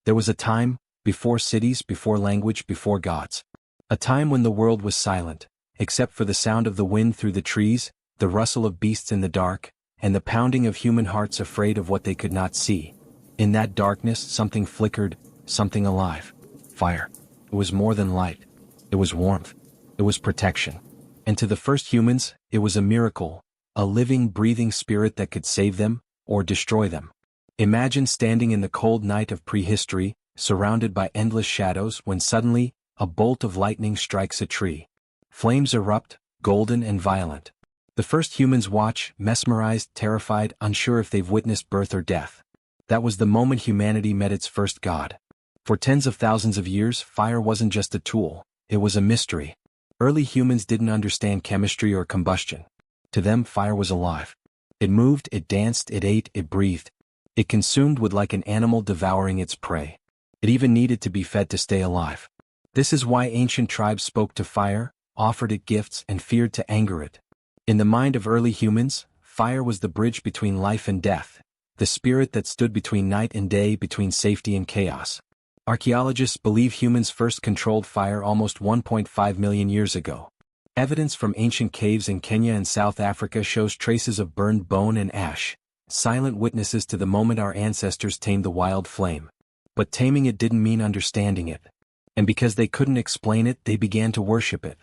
There was a time, before cities, before language, before gods. A time when the world was silent, except for the sound of the wind through the trees, the rustle of beasts in the dark, and the pounding of human hearts afraid of what they could not see. In that darkness something flickered, something alive. Fire. It was more than light. It was warmth. It was protection. And to the first humans, it was a miracle, a living, breathing spirit that could save them, or destroy them. Imagine standing in the cold night of prehistory, surrounded by endless shadows, when suddenly, a bolt of lightning strikes a tree. Flames erupt, golden and violent. The first humans watch, mesmerized, terrified, unsure if they've witnessed birth or death. That was the moment humanity met its first god. For tens of thousands of years, fire wasn't just a tool, it was a mystery. Early humans didn't understand chemistry or combustion. To them, fire was alive. It moved, it danced, it ate, it breathed. It consumed wood like an animal devouring its prey. It even needed to be fed to stay alive. This is why ancient tribes spoke to fire, offered it gifts, and feared to anger it. In the mind of early humans, fire was the bridge between life and death, the spirit that stood between night and day, between safety and chaos. Archaeologists believe humans first controlled fire almost 1.5 million years ago. Evidence from ancient caves in Kenya and South Africa shows traces of burned bone and ash, silent witnesses to the moment our ancestors tamed the wild flame. But taming it didn't mean understanding it. And because they couldn't explain it, they began to worship it.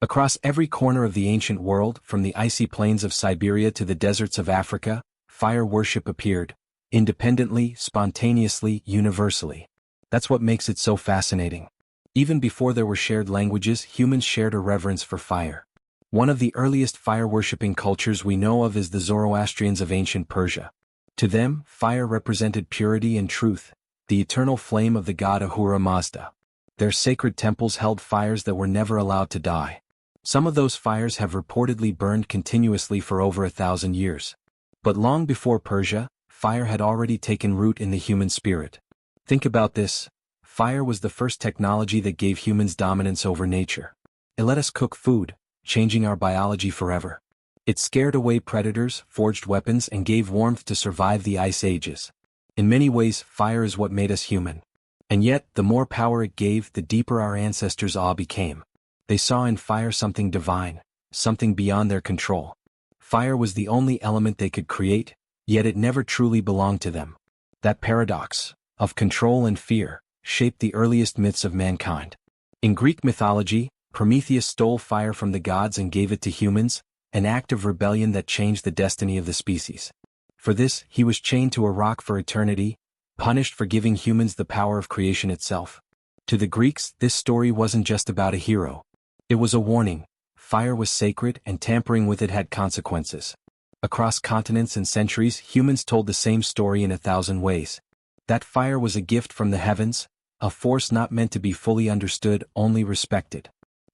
Across every corner of the ancient world, from the icy plains of Siberia to the deserts of Africa, fire worship appeared, independently, spontaneously, universally. That's what makes it so fascinating. Even before there were shared languages, humans shared a reverence for fire. One of the earliest fire-worshipping cultures we know of is the Zoroastrians of ancient Persia. To them, fire represented purity and truth, the eternal flame of the god Ahura Mazda. Their sacred temples held fires that were never allowed to die. Some of those fires have reportedly burned continuously for over 1,000 years. But long before Persia, fire had already taken root in the human spirit. Think about this. Fire was the first technology that gave humans dominance over nature. It let us cook food, changing our biology forever. It scared away predators, forged weapons, and gave warmth to survive the ice ages. In many ways, fire is what made us human. And yet, the more power it gave, the deeper our ancestors' awe became. They saw in fire something divine, something beyond their control. Fire was the only element they could create, yet it never truly belonged to them. That paradox, of control and fear, shaped the earliest myths of mankind. In Greek mythology, Prometheus stole fire from the gods and gave it to humans, an act of rebellion that changed the destiny of the species. For this, he was chained to a rock for eternity, punished for giving humans the power of creation itself. To the Greeks, this story wasn't just about a hero. It was a warning. Fire was sacred, and tampering with it had consequences. Across continents and centuries, humans told the same story in 1,000 ways. That fire was a gift from the heavens, a force not meant to be fully understood, only respected.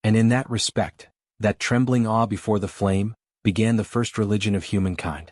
And in that respect, that trembling awe before the flame, began the first religion of humankind.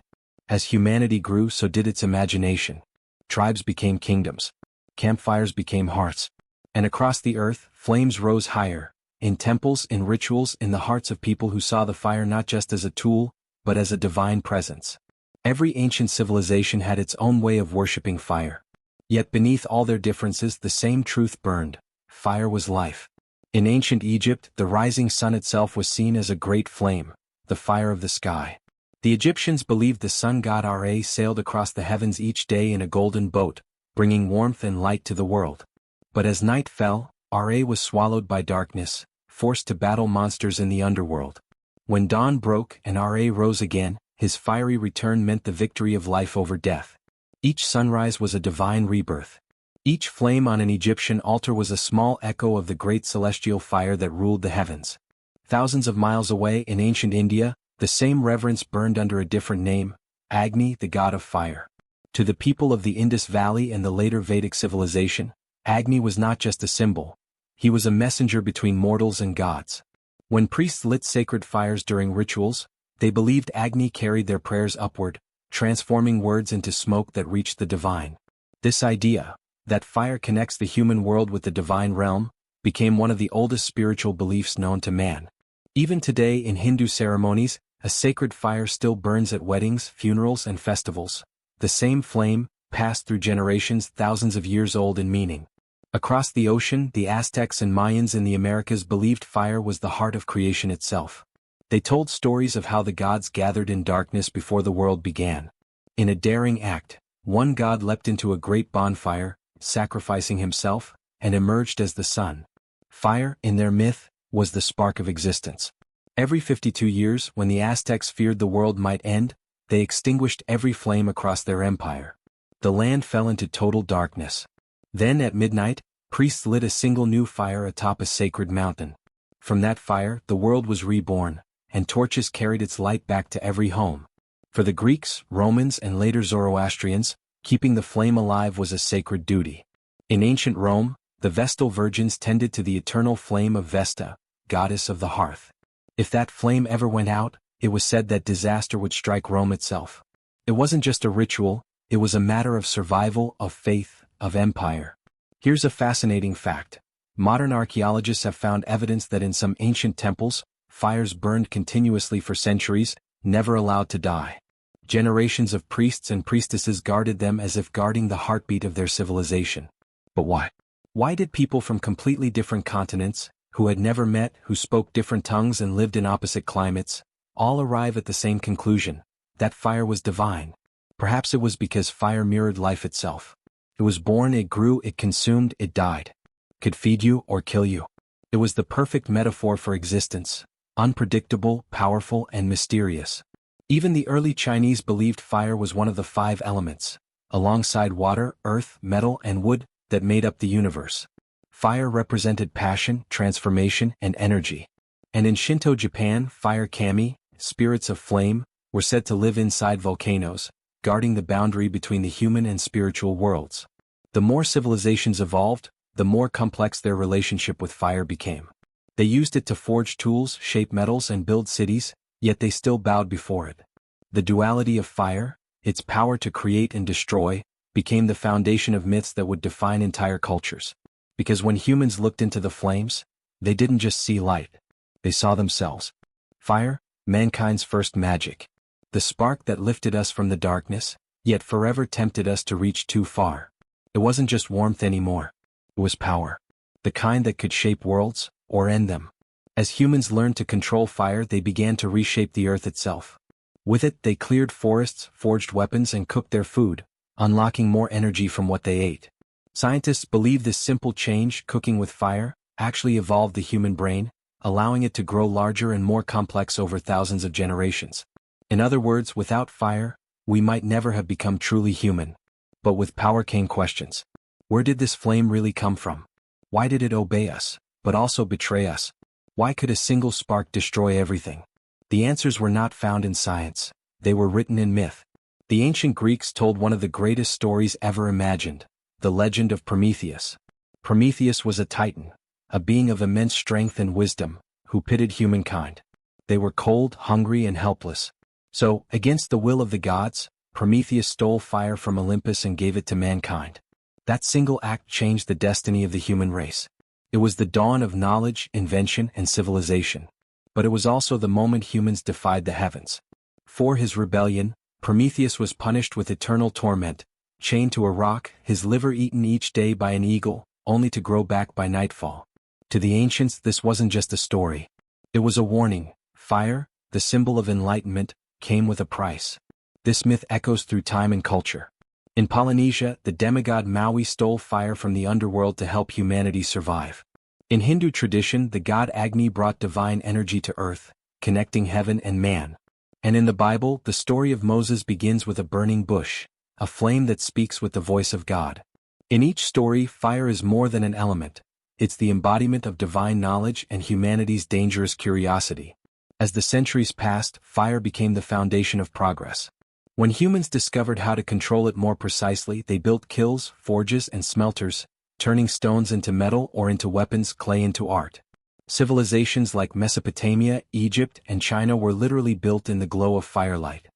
As humanity grew, so did its imagination. Tribes became kingdoms. Campfires became hearths. And across the earth, flames rose higher, in temples, in rituals, in the hearts of people who saw the fire not just as a tool, but as a divine presence. Every ancient civilization had its own way of worshipping fire. Yet beneath all their differences, the same truth burned: fire was life. In ancient Egypt, the rising sun itself was seen as a great flame, the fire of the sky. The Egyptians believed the sun god Ra sailed across the heavens each day in a golden boat, bringing warmth and light to the world. But as night fell, Ra was swallowed by darkness, forced to battle monsters in the underworld. When dawn broke and Ra rose again, his fiery return meant the victory of life over death. Each sunrise was a divine rebirth. Each flame on an Egyptian altar was a small echo of the great celestial fire that ruled the heavens. Thousands of miles away in ancient India, the same reverence burned under a different name: Agni, the god of fire. To the people of the Indus Valley and the later Vedic civilization, Agni was not just a symbol. He was a messenger between mortals and gods. When priests lit sacred fires during rituals, they believed Agni carried their prayers upward, transforming words into smoke that reached the divine. This idea, that fire connects the human world with the divine realm, became one of the oldest spiritual beliefs known to man. Even today in Hindu ceremonies, a sacred fire still burns at weddings, funerals, and festivals. The same flame, passed through generations thousands of years old in meaning. Across the ocean, the Aztecs and Mayans in the Americas believed fire was the heart of creation itself. They told stories of how the gods gathered in darkness before the world began. In a daring act, one god leapt into a great bonfire, sacrificing himself, and emerged as the sun. Fire, in their myth, was the spark of existence. Every 52 years, when the Aztecs feared the world might end, they extinguished every flame across their empire. The land fell into total darkness. Then at midnight, priests lit a single new fire atop a sacred mountain. From that fire, the world was reborn, and torches carried its light back to every home. For the Greeks, Romans, and later Zoroastrians, keeping the flame alive was a sacred duty. In ancient Rome, the Vestal virgins tended to the eternal flame of Vesta, goddess of the hearth. If that flame ever went out, it was said that disaster would strike Rome itself. It wasn't just a ritual, it was a matter of survival, of faith, of empire. Here's a fascinating fact. Modern archaeologists have found evidence that in some ancient temples, fires burned continuously for centuries, never allowed to die. Generations of priests and priestesses guarded them as if guarding the heartbeat of their civilization. But why? Why did people from completely different continents, who had never met, who spoke different tongues and lived in opposite climates, all arrive at the same conclusion, that fire was divine? Perhaps it was because fire mirrored life itself. It was born, it grew, it consumed, it died. Could feed you or kill you. It was the perfect metaphor for existence, unpredictable, powerful, and mysterious. Even the early Chinese believed fire was one of the 5 elements, alongside water, earth, metal, and wood, that made up the universe. Fire represented passion, transformation, and energy. And in Shinto Japan, fire kami, spirits of flame, were said to live inside volcanoes, guarding the boundary between the human and spiritual worlds. The more civilizations evolved, the more complex their relationship with fire became. They used it to forge tools, shape metals, and build cities, yet they still bowed before it. The duality of fire, its power to create and destroy, became the foundation of myths that would define entire cultures. Because when humans looked into the flames, they didn't just see light. They saw themselves. Fire, mankind's first magic. The spark that lifted us from the darkness, yet forever tempted us to reach too far. It wasn't just warmth anymore. It was power. The kind that could shape worlds, or end them. As humans learned to control fire, they began to reshape the earth itself. With it, they cleared forests, forged weapons, and cooked their food, unlocking more energy from what they ate. Scientists believe this simple change, cooking with fire, actually evolved the human brain, allowing it to grow larger and more complex over thousands of generations. In other words, without fire, we might never have become truly human. But with power came questions. Where did this flame really come from? Why did it obey us, but also betray us? Why could a single spark destroy everything? The answers were not found in science. They were written in myth. The ancient Greeks told one of the greatest stories ever imagined, the legend of Prometheus. Prometheus was a titan, a being of immense strength and wisdom, who pitted humankind. They were cold, hungry, and helpless. So, against the will of the gods, Prometheus stole fire from Olympus and gave it to mankind. That single act changed the destiny of the human race. It was the dawn of knowledge, invention, and civilization. But it was also the moment humans defied the heavens. For his rebellion, Prometheus was punished with eternal torment, chained to a rock, his liver eaten each day by an eagle, only to grow back by nightfall. To the ancients, this wasn't just a story. It was a warning. Fire, the symbol of enlightenment, came with a price. This myth echoes through time and culture. In Polynesia, the demigod Maui stole fire from the underworld to help humanity survive. In Hindu tradition, the god Agni brought divine energy to earth, connecting heaven and man. And in the Bible, the story of Moses begins with a burning bush, a flame that speaks with the voice of God. In each story, fire is more than an element. It's the embodiment of divine knowledge and humanity's dangerous curiosity. As the centuries passed, fire became the foundation of progress. When humans discovered how to control it more precisely, they built kilns, forges, and smelters, turning stones into metal or into weapons, clay into art. Civilizations like Mesopotamia, Egypt, and China were literally built in the glow of firelight.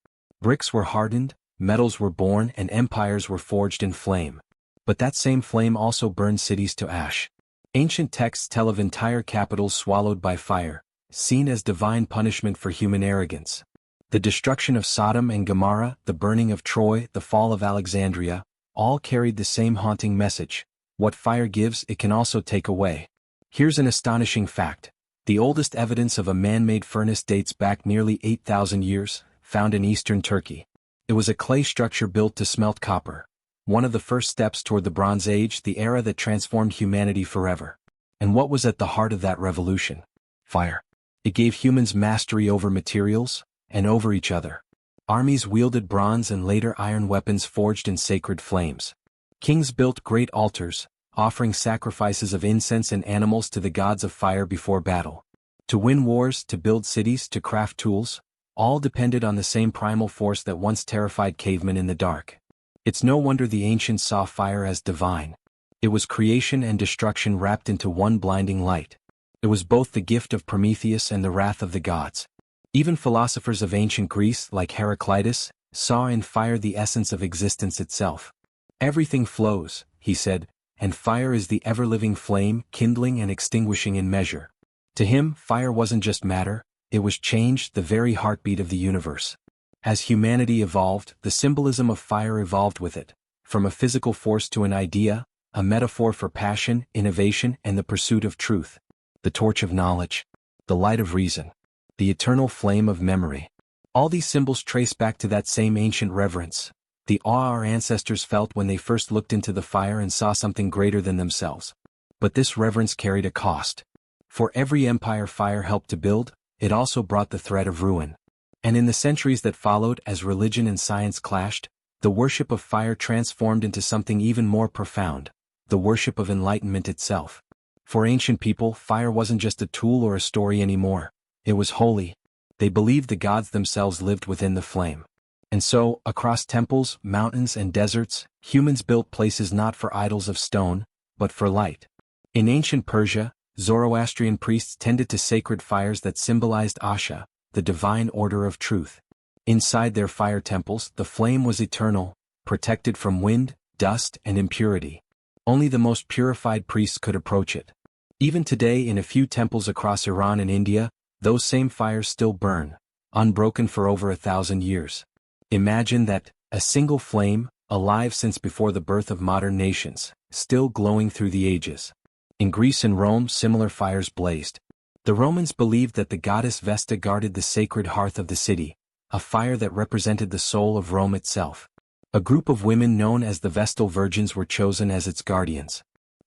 Bricks were hardened, metals were born, and empires were forged in flame. But that same flame also burned cities to ash. Ancient texts tell of entire capitals swallowed by fire, seen as divine punishment for human arrogance. The destruction of Sodom and Gomorrah, the burning of Troy, the fall of Alexandria, all carried the same haunting message: what fire gives, it can also take away. Here's an astonishing fact. The oldest evidence of a man-made furnace dates back nearly 8,000 years, found in eastern Turkey. It was a clay structure built to smelt copper, one of the first steps toward the Bronze Age, the era that transformed humanity forever. And what was at the heart of that revolution? Fire. It gave humans mastery over materials, and over each other. Armies wielded bronze and later iron weapons forged in sacred flames. Kings built great altars, offering sacrifices of incense and animals to the gods of fire before battle. To win wars, to build cities, to craft tools, all depended on the same primal force that once terrified cavemen in the dark. It's no wonder the ancients saw fire as divine. It was creation and destruction wrapped into one blinding light. It was both the gift of Prometheus and the wrath of the gods. Even philosophers of ancient Greece, like Heraclitus, saw in fire the essence of existence itself. Everything flows, he said, and fire is the ever-living flame, kindling and extinguishing in measure. To him, fire wasn't just matter, it was change, the very heartbeat of the universe. As humanity evolved, the symbolism of fire evolved with it, from a physical force to an idea, a metaphor for passion, innovation, and the pursuit of truth. The torch of knowledge, the light of reason, the eternal flame of memory. All these symbols trace back to that same ancient reverence, the awe our ancestors felt when they first looked into the fire and saw something greater than themselves. But this reverence carried a cost. For every empire fire helped to build, it also brought the threat of ruin. And in the centuries that followed, as religion and science clashed, the worship of fire transformed into something even more profound, the worship of enlightenment itself. For ancient people, fire wasn't just a tool or a story anymore. It was holy. They believed the gods themselves lived within the flame. And so, across temples, mountains, and deserts, humans built places not for idols of stone, but for light. In ancient Persia, Zoroastrian priests tended to sacred fires that symbolized Asha, the divine order of truth. Inside their fire temples, the flame was eternal, protected from wind, dust, and impurity. Only the most purified priests could approach it. Even today, in a few temples across Iran and India, those same fires still burn, unbroken for over 1,000 years. Imagine that, a single flame, alive since before the birth of modern nations, still glowing through the ages. In Greece and Rome, similar fires blazed. The Romans believed that the goddess Vesta guarded the sacred hearth of the city, a fire that represented the soul of Rome itself. A group of women known as the Vestal Virgins were chosen as its guardians.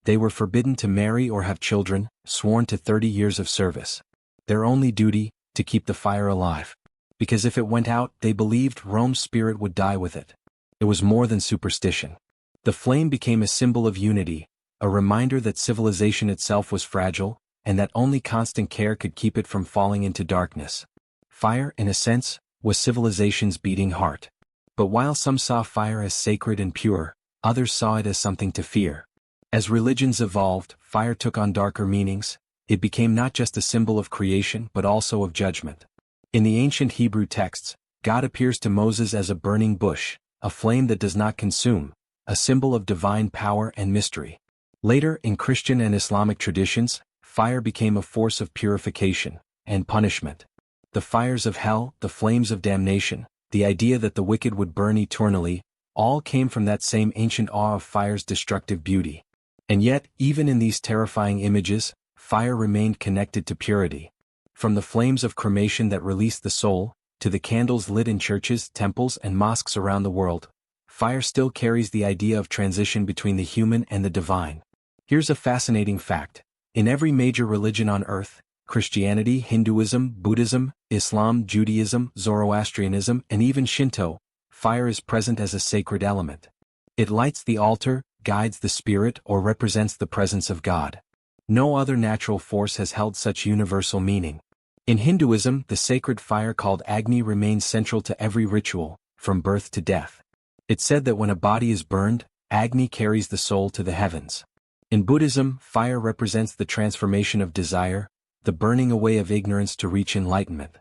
They were forbidden to marry or have children, sworn to 30 years of service. Their only duty, to keep the fire alive. Because if it went out, they believed Rome's spirit would die with it. It was more than superstition. The flame became a symbol of unity, a reminder that civilization itself was fragile, and that only constant care could keep it from falling into darkness. Fire, in a sense, was civilization's beating heart. But while some saw fire as sacred and pure, others saw it as something to fear. As religions evolved, fire took on darker meanings. It became not just a symbol of creation but also of judgment. In the ancient Hebrew texts, God appears to Moses as a burning bush, a flame that does not consume, a symbol of divine power and mystery. Later, in Christian and Islamic traditions, fire became a force of purification and punishment. The fires of hell, the flames of damnation, the idea that the wicked would burn eternally, all came from that same ancient awe of fire's destructive beauty. And yet, even in these terrifying images, fire remained connected to purity. From the flames of cremation that released the soul, to the candles lit in churches, temples, and mosques around the world, fire still carries the idea of transition between the human and the divine. Here's a fascinating fact. In every major religion on earth, Christianity, Hinduism, Buddhism, Islam, Judaism, Zoroastrianism, and even Shinto, fire is present as a sacred element. It lights the altar, guides the spirit, or represents the presence of God. No other natural force has held such universal meaning. In Hinduism, the sacred fire called Agni remains central to every ritual, from birth to death. It's said that when a body is burned, Agni carries the soul to the heavens. In Buddhism, fire represents the transformation of desire, the burning away of ignorance to reach enlightenment.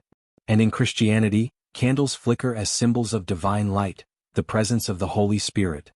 And in Christianity, candles flicker as symbols of divine light, the presence of the Holy Spirit.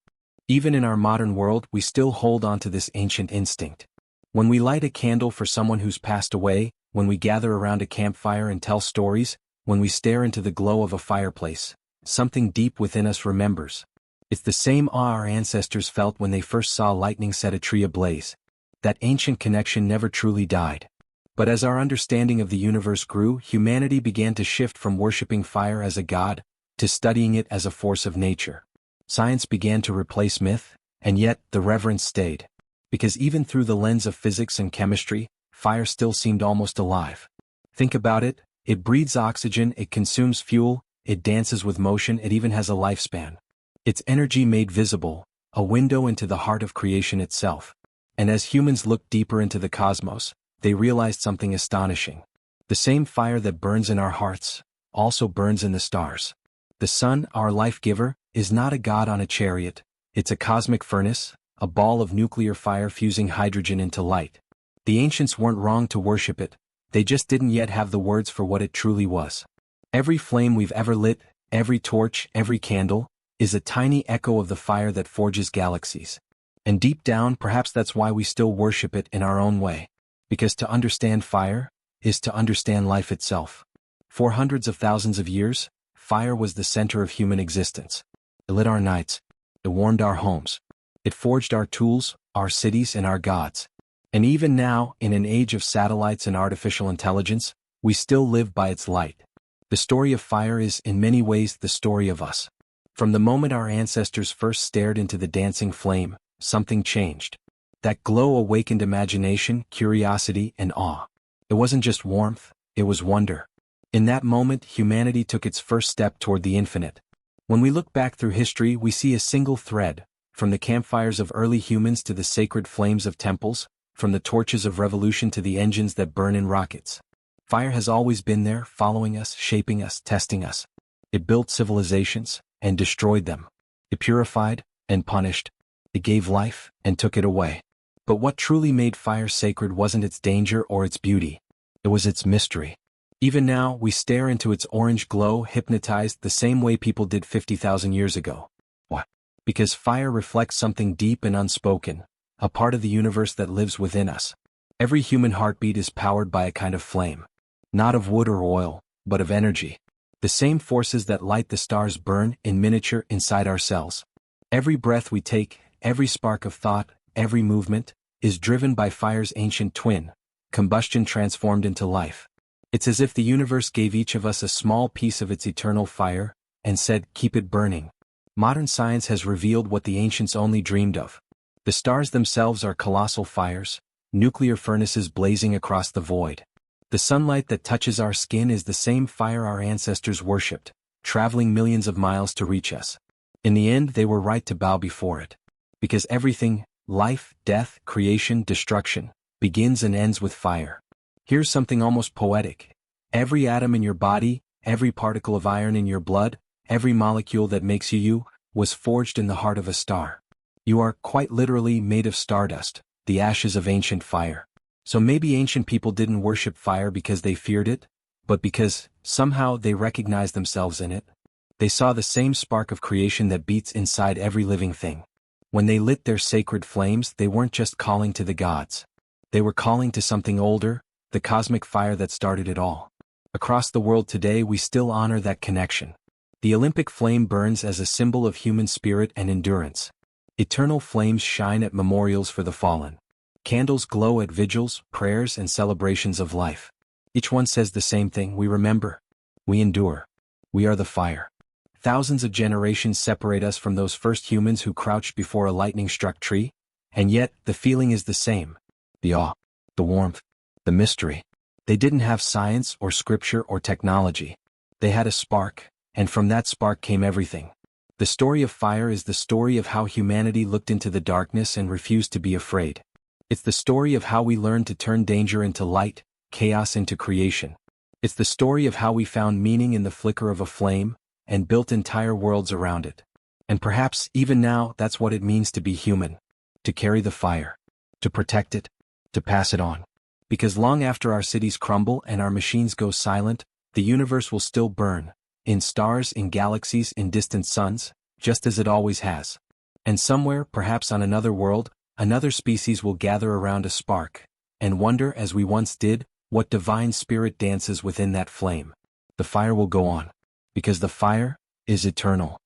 Even in our modern world, we still hold on to this ancient instinct. When we light a candle for someone who's passed away, when we gather around a campfire and tell stories, when we stare into the glow of a fireplace, something deep within us remembers. It's the same awe our ancestors felt when they first saw lightning set a tree ablaze. That ancient connection never truly died. But as our understanding of the universe grew, humanity began to shift from worshipping fire as a god to studying it as a force of nature. Science began to replace myth, and yet the reverence stayed. Because even through the lens of physics and chemistry, fire still seemed almost alive. Think about it, it breathes oxygen, it consumes fuel, it dances with motion, it even has a lifespan. Its energy made visible, a window into the heart of creation itself. And as humans looked deeper into the cosmos, they realized something astonishing. The same fire that burns in our hearts also burns in the stars. The sun, our life-giver, is not a god on a chariot, it's a cosmic furnace, a ball of nuclear fire fusing hydrogen into light. The ancients weren't wrong to worship it, they just didn't yet have the words for what it truly was. Every flame we've ever lit, every torch, every candle, is a tiny echo of the fire that forges galaxies. And deep down, perhaps that's why we still worship it in our own way. Because to understand fire is to understand life itself. For hundreds of thousands of years, fire was the center of human existence. It lit our nights. It warmed our homes. It forged our tools, our cities, and our gods. And even now, in an age of satellites and artificial intelligence, we still live by its light. The story of fire is, in many ways, the story of us. From the moment our ancestors first stared into the dancing flame, something changed. That glow awakened imagination, curiosity, and awe. It wasn't just warmth, it was wonder. In that moment, humanity took its first step toward the infinite. When we look back through history, we see a single thread, from the campfires of early humans to the sacred flames of temples, from the torches of revolution to the engines that burn in rockets. Fire has always been there, following us, shaping us, testing us. It built civilizations, and destroyed them. It purified, and punished. It gave life, and took it away. But what truly made fire sacred wasn't its danger or its beauty. It was its mystery. Even now, we stare into its orange glow, hypnotized the same way people did 50,000 years ago. Why? Because fire reflects something deep and unspoken, a part of the universe that lives within us. Every human heartbeat is powered by a kind of flame. Not of wood or oil, but of energy. The same forces that light the stars burn in miniature inside our cells. Every breath we take, every spark of thought, every movement, is driven by fire's ancient twin, combustion transformed into life. It's as if the universe gave each of us a small piece of its eternal fire, and said, keep it burning. Modern science has revealed what the ancients only dreamed of. The stars themselves are colossal fires, nuclear furnaces blazing across the void. The sunlight that touches our skin is the same fire our ancestors worshipped, traveling millions of miles to reach us. In the end, they were right to bow before it. Because everything, life, death, creation, destruction, begins and ends with fire. Here's something almost poetic. Every atom in your body, every particle of iron in your blood, every molecule that makes you you, was forged in the heart of a star. You are, quite literally, made of stardust, the ashes of ancient fire. So maybe ancient people didn't worship fire because they feared it, but because, somehow, they recognized themselves in it. They saw the same spark of creation that beats inside every living thing. When they lit their sacred flames, they weren't just calling to the gods. They were calling to something older, the cosmic fire that started it all. Across the world today, we still honor that connection. The Olympic flame burns as a symbol of human spirit and endurance. Eternal flames shine at memorials for the fallen. Candles glow at vigils, prayers, and celebrations of life. Each one says the same thing: we remember. We endure. We are the fire. Thousands of generations separate us from those first humans who crouched before a lightning-struck tree, and yet the feeling is the same. The awe, the warmth, the mystery. They didn't have science or scripture or technology. They had a spark, and from that spark came everything. The story of fire is the story of how humanity looked into the darkness and refused to be afraid. It's the story of how we learned to turn danger into light, chaos into creation. It's the story of how we found meaning in the flicker of a flame, and built entire worlds around it. And perhaps, even now, that's what it means to be human. To carry the fire. To protect it. To pass it on. Because long after our cities crumble and our machines go silent, the universe will still burn. In stars, in galaxies, in distant suns, just as it always has. And somewhere, perhaps on another world, another species will gather around a spark, and wonder, as we once did, what divine spirit dances within that flame. The fire will go on. Because the fire is eternal.